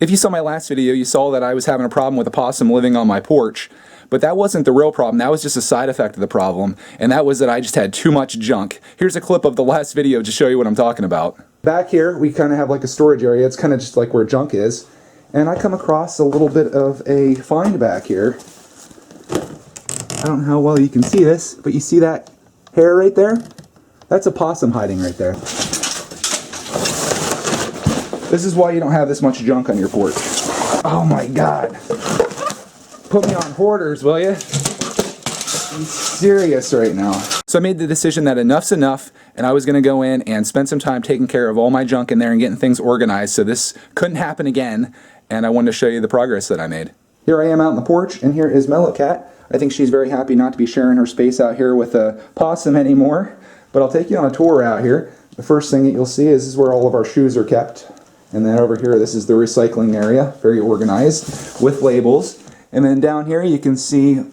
If you saw my last video, you saw that I was having a problem with a possum living on my porch, but that wasn't the real problem. That was just a side effect of the problem, and that was that I just had too much junk. Here's a clip of the last video to show you what I'm talking about. Back here, we kind of have like a storage area. It's kind of just like where junk is, and I come across a little bit of a find back here. I don't know how well you can see this, but you see that hair right there? That's a possum hiding right there. This is why you don't have this much junk on your porch. Oh my God. Put me on hoarders, will you? I'm serious right now. So I made the decision that enough's enough, and I was going to go in and spend some time taking care of all my junk in there and getting things organized so this couldn't happen again, and I wanted to show you the progress that I made. Here I am out on the porch, and here is Mellow Cat. I think she's very happy not to be sharing her space out here with a possum anymore, but I'll take you on a tour out here. The first thing that you'll see is this is where all of our shoes are kept. And then over here, this is the recycling area, very organized, with labels. And then down here, you can see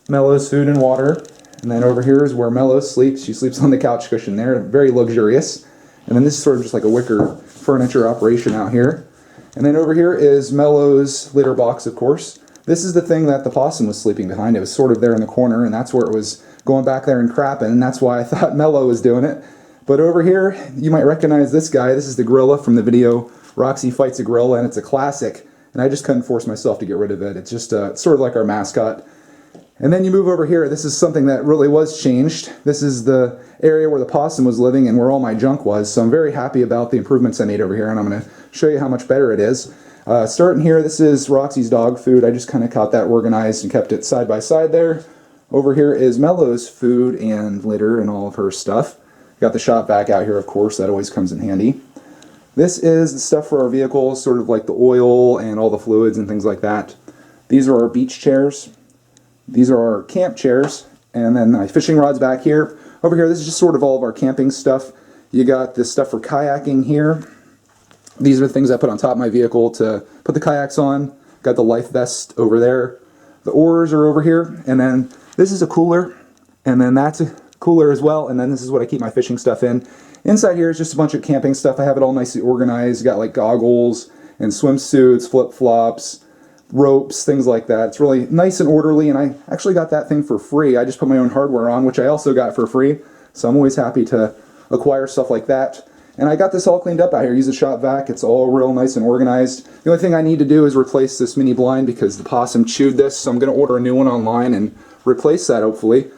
Mellow's food and water. And then over here is where Mellow sleeps. She sleeps on the couch cushion there, very luxurious. And then this is sort of just like a wicker furniture operation out here. And then over here is Mellow's litter box, of course. This is the thing that the possum was sleeping behind. It was sort of there in the corner, and that's where it was going back there and crapping, and that's why I thought Mellow was doing it. But over here, you might recognize this guy. This is the gorilla from the video Roxy Fights a Gorilla, and it's a classic, and I just couldn't force myself to get rid of it. It's just it's sort of like our mascot. And then you move over here. This is something that really was changed. This is the area where the possum was living and where all my junk was, so I'm very happy about the improvements I made over here, and I'm going to show you how much better it is. Starting here, this is Roxy's dog food. I just kind of got that organized and kept it side by side there. Over here is Mellow's food and litter and all of her stuff. Got the shop vac out here, of course. That always comes in handy. This is the stuff for our vehicles, sort of like the oil and all the fluids and things like that. These are our beach chairs. These are our camp chairs. And then my fishing rods back here. Over here, this is just sort of all of our camping stuff. You got this stuff for kayaking here. These are the things I put on top of my vehicle to put the kayaks on. Got the life vest over there. The oars are over here. And then this is a cooler. And then that's a cooler as well. And then this is what I keep my fishing stuff in. Inside here is just a bunch of camping stuff. I have it all nicely organized. Got like goggles and swimsuits, flip-flops, ropes, things like that. It's really nice and orderly, and I actually got that thing for free. I just put my own hardware on, which I also got for free. So I'm always happy to acquire stuff like that. And I got this all cleaned up out here. Use a shop vac. It's all real nice and organized. The only thing I need to do is replace this mini blind because the possum chewed this, so I'm going to order a new one online and replace that hopefully.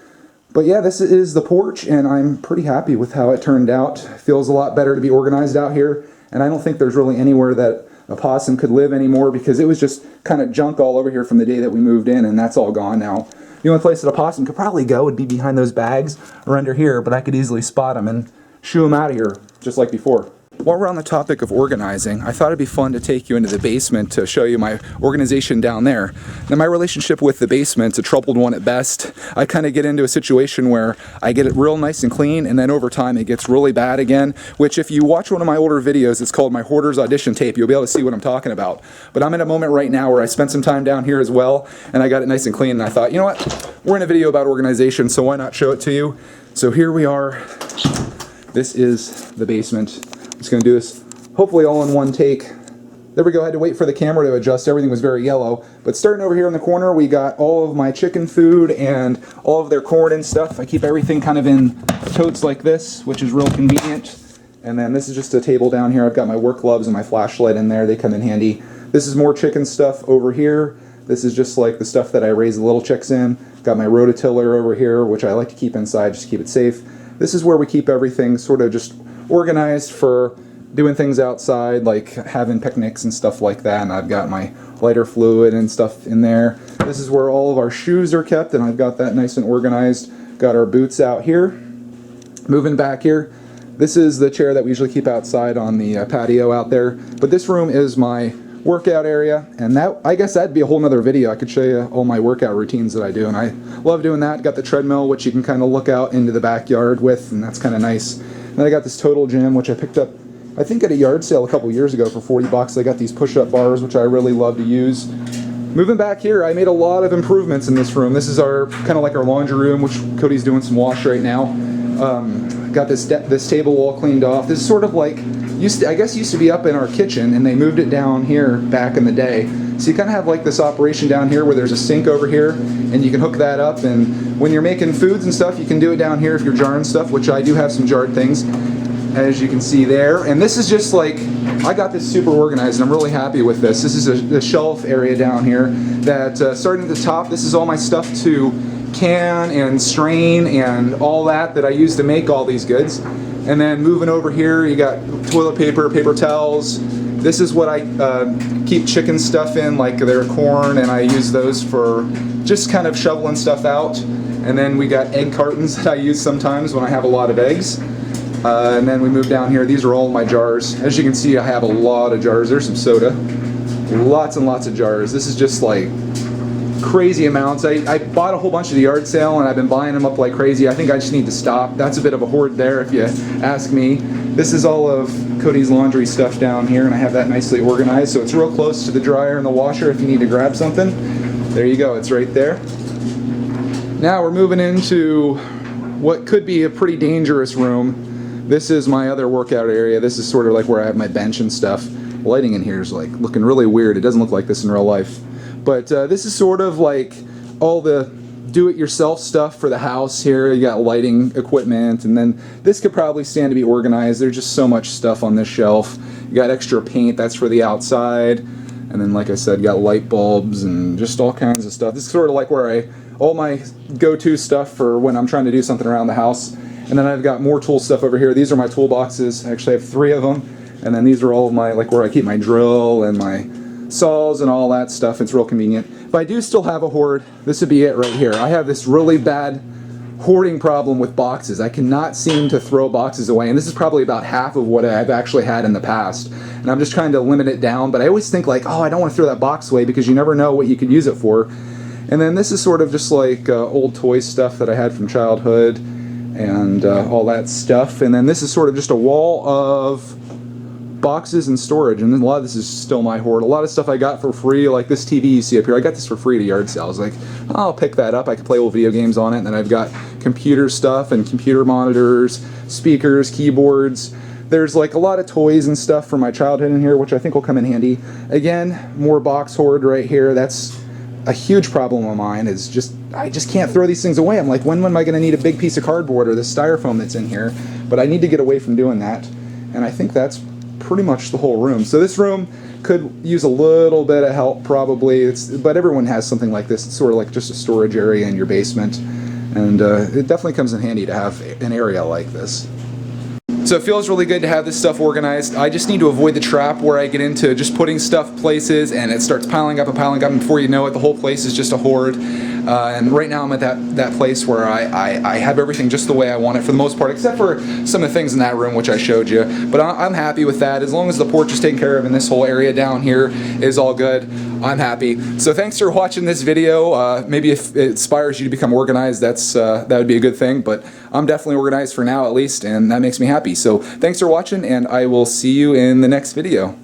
But yeah, this is the porch, and I'm pretty happy with how it turned out. It feels a lot better to be organized out here, and I don't think there's really anywhere that a possum could live anymore because it was just kind of junk all over here from the day that we moved in, and that's all gone now. The only place that a possum could probably go would be behind those bags or under here, but I could easily spot them and shoo them out of here, just like before. While we're on the topic of organizing, I thought it'd be fun to take you into the basement to show you my organization down there. Now, my relationship with the basement's a troubled one at best. I kind of get into a situation where I get it real nice and clean, and then over time it gets really bad again, which if you watch one of my older videos, it's called my Hoarder's Audition Tape, you'll be able to see what I'm talking about. But I'm in a moment right now where I spent some time down here as well, and I got it nice and clean, and I thought, you know what, we're in a video about organization, so why not show it to you? So here we are. This is the basement. I'm just going to do this hopefully all in one take. There we go. I had to wait for the camera to adjust. Everything was very yellow. But starting over here in the corner, we got all of my chicken food and all of their corn and stuff. I keep everything kind of in totes like this, which is real convenient. And then this is just a table down here. I've got my work gloves and my flashlight in there. They come in handy. This is more chicken stuff over here. This is just like the stuff that I raise the little chicks in. Got my rototiller over here, which I like to keep inside just to keep it safe. This is where we keep everything sort of just organized for doing things outside, like having picnics and stuff like that, and I've got my lighter fluid and stuff in there. This is where all of our shoes are kept, and I've got that nice and organized. Got our boots out here. Moving back here, this is the chair that we usually keep outside on the patio out there, but this room is my workout area, and that, I guess that'd be a whole nother video. I could show you all my workout routines that I do, and I love doing that. Got the treadmill, which you can kind of look out into the backyard with, and that's kind of nice. And then I got this Total Gym, which I picked up, I think at a yard sale a couple years ago for 40 bucks. I got these push-up bars, which I really love to use. Moving back here, I made a lot of improvements in this room. This is our kind of like our laundry room, which Cody's doing some wash right now. Got this table all cleaned off. This is sort of like I guess used to be up in our kitchen, and they moved it down here back in the day. So you kind of have like this operation down here where there's a sink over here, and you can hook that up, and when you're making foods and stuff, you can do it down here if you're jarring stuff, which I do have some jarred things, as you can see there. And this is just like, I got this super organized, and I'm really happy with this. This is a shelf area down here that starting at the top, this is all my stuff to can and strain and all that I use to make all these goods. And then moving over here, you got toilet paper, paper towels. This is what I keep chicken stuff in, like their corn, and I use those for just kind of shoveling stuff out. And then we got egg cartons that I use sometimes when I have a lot of eggs. And then we move down here. These are all my jars. As you can see, I have a lot of jars. There's some soda. Lots and lots of jars. This is just like crazy amounts. I bought a whole bunch at the yard sale, and I've been buying them up like crazy. I think I just need to stop. That's a bit of a hoard there, if you ask me. This is all of Cody's laundry stuff down here, and I have that nicely organized, so it's real close to the dryer and the washer if you need to grab something. There you go, it's right there. Now we're moving into what could be a pretty dangerous room. This is my other workout area. This is sort of like where I have my bench and stuff. Lighting in here is like looking really weird. It doesn't look like this in real life. But this is sort of like all the do-it-yourself stuff for the house here. You got lighting equipment, and then this could probably stand to be organized. There's just so much stuff on this shelf. You got extra paint, that's for the outside. And then, like I said, you got light bulbs and just all kinds of stuff. This is sort of like where all my go-to stuff for when I'm trying to do something around the house. And then I've got more tool stuff over here. These are my toolboxes. I actually have 3 of them. And then these are all of my, like where I keep my drill and my saws and all that stuff. It's real convenient. If I do still have a hoard, this would be it right here. I have this really bad hoarding problem with boxes. I cannot seem to throw boxes away, and this is probably about half of what I've actually had in the past. And I'm just trying to limit it down, but I always think like, oh, I don't want to throw that box away because you never know what you could use it for. And then this is sort of just like old toy stuff that I had from childhood and all that stuff. And then this is sort of just a wall of boxes and storage, and then a lot of this is still my hoard. A lot of stuff I got for free, like this TV you see up here. I got this for free at a yard sale. I was like, oh, I'll pick that up. I can play old video games on it. And then I've got computer stuff and computer monitors, speakers, keyboards. There's like a lot of toys and stuff from my childhood in here, which I think will come in handy. Again, more box hoard right here. That's a huge problem of mine, is I just can't throw these things away. I'm like, when am I going to need a big piece of cardboard or this styrofoam that's in here? But I need to get away from doing that. And I think that's pretty much the whole room. So this room could use a little bit of help probably, but everyone has something like this. It's sort of like just a storage area in your basement, and it definitely comes in handy to have an area like this. So it feels really good to have this stuff organized. I just need to avoid the trap where I get into just putting stuff places and it starts piling up, and before you know it, the whole place is just a hoard. And right now I'm at that place where I have everything just the way I want it for the most part, except for some of the things in that room which I showed you. But I'm happy with that. As long as the porch is taken care of and this whole area down here is all good, I'm happy. So thanks for watching this video. Maybe if it inspires you to become organized, that would be a good thing. But I'm definitely organized for now at least, and that makes me happy. So thanks for watching, and I will see you in the next video.